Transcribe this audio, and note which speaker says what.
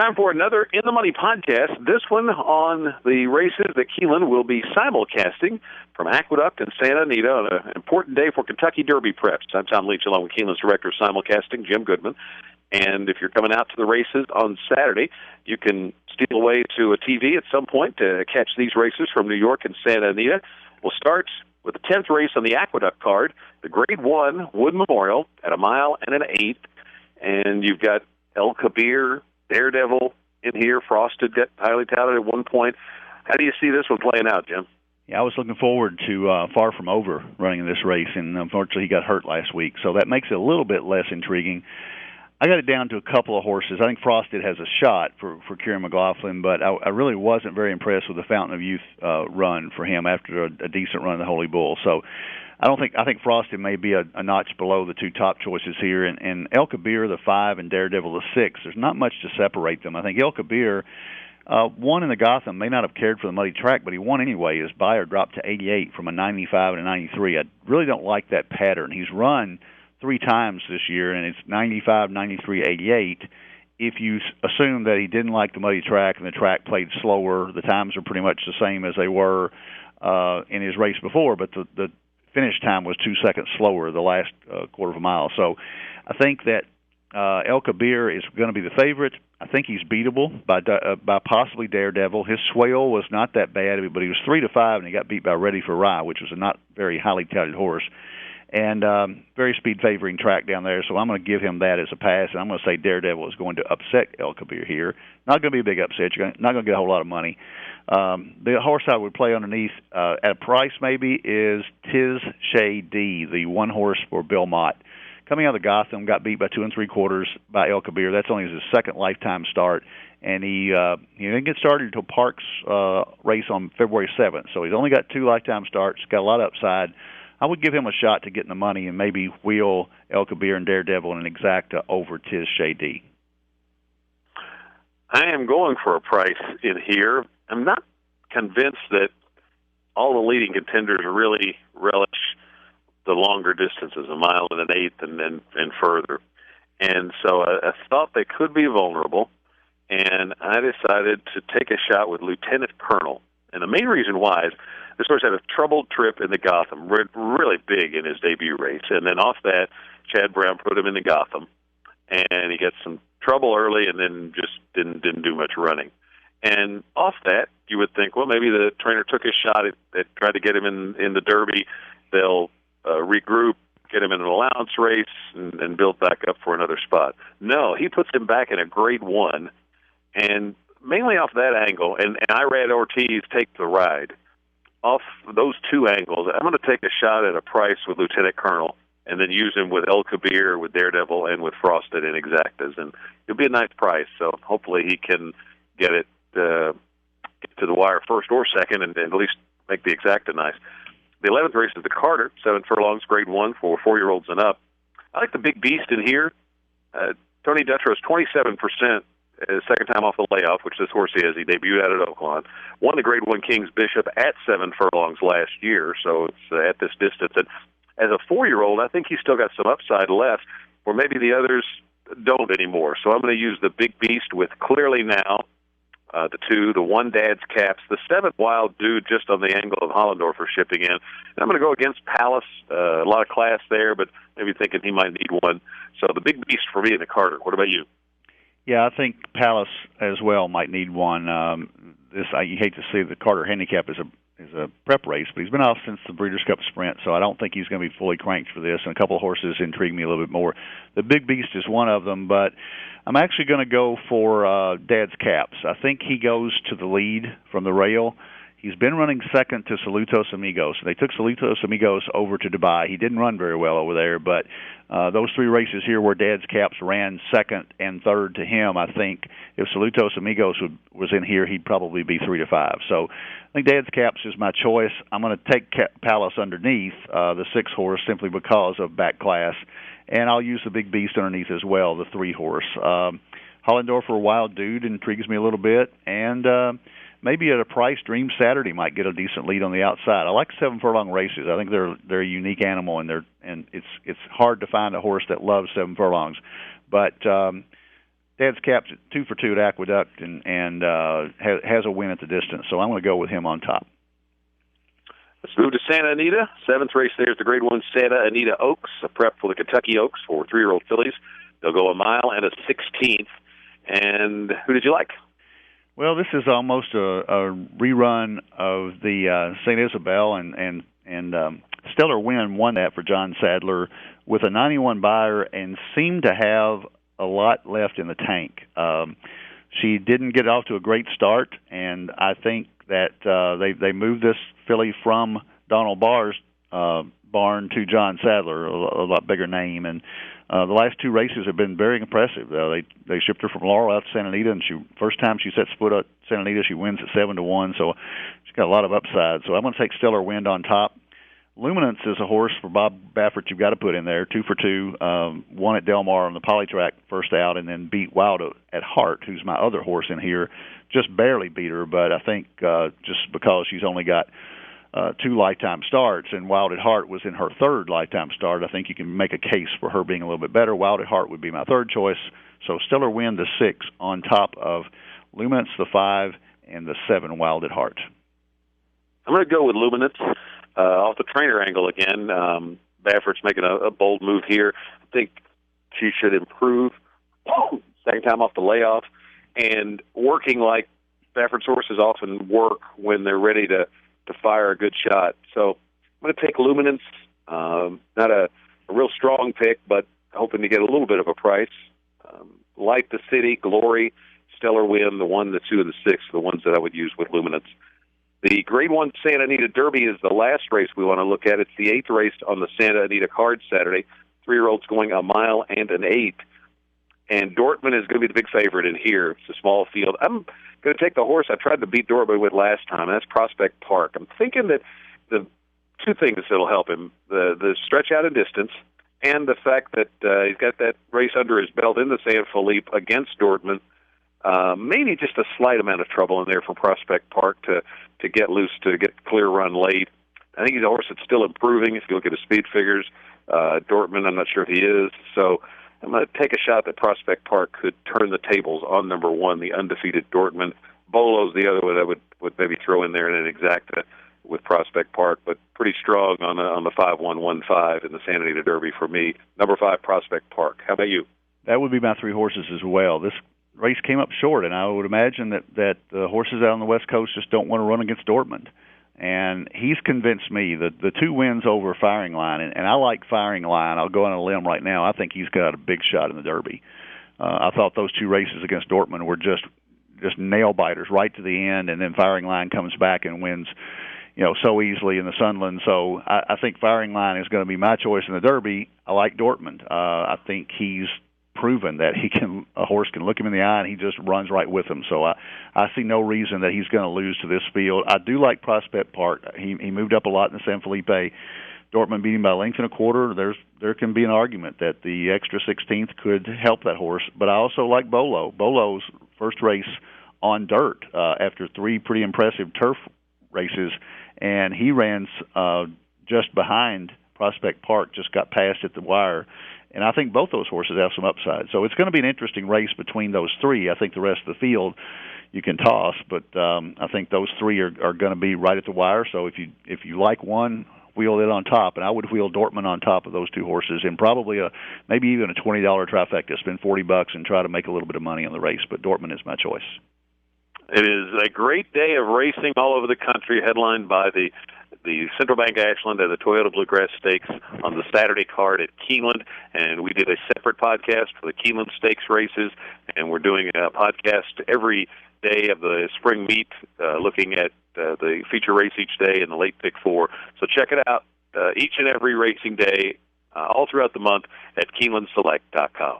Speaker 1: Time for another In the Money podcast. This one on the races that Keeneland will be simulcasting from Aqueduct and Santa Anita on an important day for Kentucky Derby preps. I'm Tom Leach, along with Keeneland's director of simulcasting, Jim Goodman. And if you're coming out to the races on Saturday, you can steal away to a TV at some point to catch these races from New York and Santa Anita. We'll start with the 10th race on the Aqueduct card, the Grade 1 Wood Memorial at 1 mile and an eighth. And you've got El Kabir, Daredevil in here. Frosted got highly touted at one point. How do you see this one playing out, Jim?
Speaker 2: Yeah, I was looking forward to Far From Over running this race, and unfortunately he got hurt last week, so that makes it a little bit less intriguing. I got it down to a couple of horses. I think Frosted has a shot for Kieran McLaughlin, but I really wasn't very impressed with the Fountain of Youth run for him after a decent run of the Holy Bull. So I think Frosted may be a notch below the two top choices here, and El Kabir, the 5, and Daredevil, the 6. There's not much to separate them. I think El Kabir won in the Gotham, may not have cared for the muddy track, but he won anyway. His buyer dropped to 88 from a 95 and a 93. I really don't like that pattern. He's run 3 times this year, and it's 95, 93, 88. If you assume that he didn't like the muddy track and the track played slower, the times are pretty much the same as they were in his race before, but the finish time was 2 seconds slower the last quarter of a mile. So I think that El Kabir is going to be the favorite. I think he's beatable by possibly Daredevil. His swale was not that bad, but he was 3-5, and he got beat by Ready for Rye, which was a not very highly touted horse. And very speed-favoring track down there, so I'm going to give him that as a pass, and I'm going to say Daredevil is going to upset El Kabir here. Not going to be a big upset. You're not going to get a whole lot of money. The horse I would play underneath at a price maybe is Tiz Shay D, the one horse for Bill Mott. Coming out of the Gotham, got beat by 2 3/4 by El Kabir. That's only his second lifetime start, and he didn't get started until Park's race on February 7th, so he's only got 2 lifetime starts, got a lot of upside. I would give him a shot to get in the money and maybe wheel El Kabir and Daredevil and an exacta over Tiz Shay D.
Speaker 1: I am going for a price in here. I'm not convinced that all the leading contenders really relish the longer distances, 1 mile and an eighth and further. And so I thought they could be vulnerable, and I decided to take a shot with Lieutenant Colonel. And the main reason why is this horse had a troubled trip in the Gotham, really big in his debut race. And then off that, Chad Brown put him in the Gotham, and he got some trouble early and then just didn't do much running. And off that, you would think, well, maybe the trainer took his shot at tried to get him in the Derby. They'll regroup, get him in an allowance race, and build back up for another spot. No, he puts him back in a Grade 1, and mainly off that angle, and I read Ortiz take the ride. Off those 2 angles, I'm going to take a shot at a price with Lieutenant Colonel and then use him with El Kabir, with Daredevil, and with Frosted and exactas. And it'll be a nice price, so hopefully he can get it to the wire first or second and at least make the exacta nice. The 11th race is the Carter, 7 furlongs, Grade 1 for 4-year-olds and up. I like the big beast in here. Tony Dutrow is 27%. His second time off the layoff, which this horse is. He debuted out at Oakland. Won the Grade 1 King's Bishop at 7 furlongs last year, so it's at this distance. And as a 4-year-old, I think he's still got some upside left, where maybe the others don't anymore. So I'm going to use the big beast with Clearly Now, the 2, the 1 Dad's Caps, the 7 Wild Dude just on the angle of Hollendorfer shipping in. And I'm going to go against Palace, a lot of class there, but maybe thinking he might need one. So the big beast for me in the Carter. What about you?
Speaker 2: Yeah, I think Palace as well might need one. You hate to see the Carter handicap is a prep race, but he's been off since the Breeders' Cup Sprint, so I don't think he's going to be fully cranked for this. And a couple of horses intrigue me a little bit more. The Big Beast is one of them, but I'm actually going to go for Dad's Caps. I think he goes to the lead from the rail. He's been running second to Salutos Amigos. They took Salutos Amigos over to Dubai. He didn't run very well over there, but those 3 races here where Dad's Caps ran second and third to him, I think if Salutos Amigos was in here, he'd probably be 3-5. So I think Dad's Caps is my choice. I'm going to take Palace underneath the 6 horse simply because of back class, and I'll use the Big Beast underneath as well, the 3 horse. Hollendorfer Wild Dude intrigues me a little bit, and maybe at a price, Dream Saturday might get a decent lead on the outside. I like 7 furlong races. I think they're a unique animal, and it's hard to find a horse that loves 7 furlongs. But Dad's capped at 2 for 2 at Aqueduct and has a win at the distance. So I'm going to go with him on top.
Speaker 1: Let's move to Santa Anita. 7th race there is the Grade 1 Santa Anita Oaks, a prep for the Kentucky Oaks for 3-year-old fillies. They'll go a mile and a 16th. And who did you like?
Speaker 2: Well, this is almost a rerun of the St. Isabel, and Stellar Wind won that for John Sadler with a 91 buyer and seemed to have a lot left in the tank. She didn't get off to a great start, and I think that they moved this filly from Donald Barr's barn to John Sadler, a lot bigger name, and the last 2 races have been very impressive. They shipped her from Laurel out to Santa Anita, and first time she sets foot at Santa Anita, she wins at 7-1, so she's got a lot of upside. So I'm going to take Stellar Wind on top. Luminance is a horse for Bob Baffert you've got to put in there, 2 for 2, won at Del Mar on the Polytrack first out, and then beat Wild at Heart, who's my other horse in here. Just barely beat her, but I think just because she's only got 2 lifetime starts, and Wild at Heart was in her 3rd lifetime start, I think you can make a case for her being a little bit better. Wild at Heart would be my 3rd choice. So Stellar Wind, the 6, on top of Luminance, the 5, and the 7, Wild at Heart.
Speaker 1: I'm going to go with Luminance. Off the trainer angle again, Baffert's making a bold move here. I think she should improve second time off the layoff and working like Baffert's horses often work when they're ready to fire a good shot. So I'm going to take Luminance. Not a real strong pick, but hoping to get a little bit of a price. Light the City, Glory, Stellar Wind, the 1, the 2, and the 6 are the ones that I would use with Luminance. The Grade 1 Santa Anita Derby is the last race we want to look at. It's the 8th race on the Santa Anita card Saturday. 3-year-olds going a mile and an 8. And Dortmund is going to be the big favorite in here. It's a small field. I'm going to take the horse I tried to beat Dortmund with last time, and that's Prospect Park. I'm thinking that the 2 things that will help him, the stretch out in distance and the fact that he's got that race under his belt in the San Felipe against Dortmund. Maybe just a slight amount of trouble in there for Prospect Park to get loose, to get clear run late. I think he's a horse that's still improving if you look at his speed figures. Dortmund, I'm not sure if he is. So I'm going to take a shot that Prospect Park could turn the tables on number 1, the undefeated Dortmund. Bolo's the other one I would maybe throw in there in an exacta with Prospect Park, but pretty strong on the 5-1-1-5 in the Santa Anita Derby for me. Number 5, Prospect Park. How about you?
Speaker 2: That would be my 3 horses as well. This race came up short, and I would imagine that the horses out on the West Coast just don't want to run against Dortmund. And he's convinced me that the 2 wins over Firing Line, and I like Firing Line. I'll go on a limb right now. I think he's got a big shot in the Derby. I thought those 2 races against Dortmund were just nail biters right to the end, and then Firing Line comes back and wins, so easily in the Sunland. So I think Firing Line is going to be my choice in the Derby. I like Dortmund. I think he's proven that a horse can look him in the eye and he just runs right with him. So I see no reason that he's going to lose to this field. I do like Prospect Park. He moved up a lot in the San Felipe. Dortmund beat him by a length and a quarter. There can be an argument that the extra 16th could help that horse. But I also like Bolo. Bolo's first race on dirt after 3 pretty impressive turf races, and he ran just behind Prospect Park, just got past at the wire. And I think both those horses have some upside. So it's going to be an interesting race between those 3. I think the rest of the field you can toss, but I think those 3 are going to be right at the wire. So if you like one, wheel it on top. And I would wheel Dortmund on top of those 2 horses, and probably maybe even a $20 trifecta. Spend $40 and try to make a little bit of money on the race. But Dortmund is my choice.
Speaker 1: It is a great day of racing all over the country, headlined by the Central Bank Ashland and the Toyota Bluegrass Stakes on the Saturday card at Keeneland. And we did a separate podcast for the Keeneland Stakes races, and we're doing a podcast every day of the spring meet, looking at the feature race each day and the late pick 4. So check it out each and every racing day all throughout the month at KeenelandSelect.com.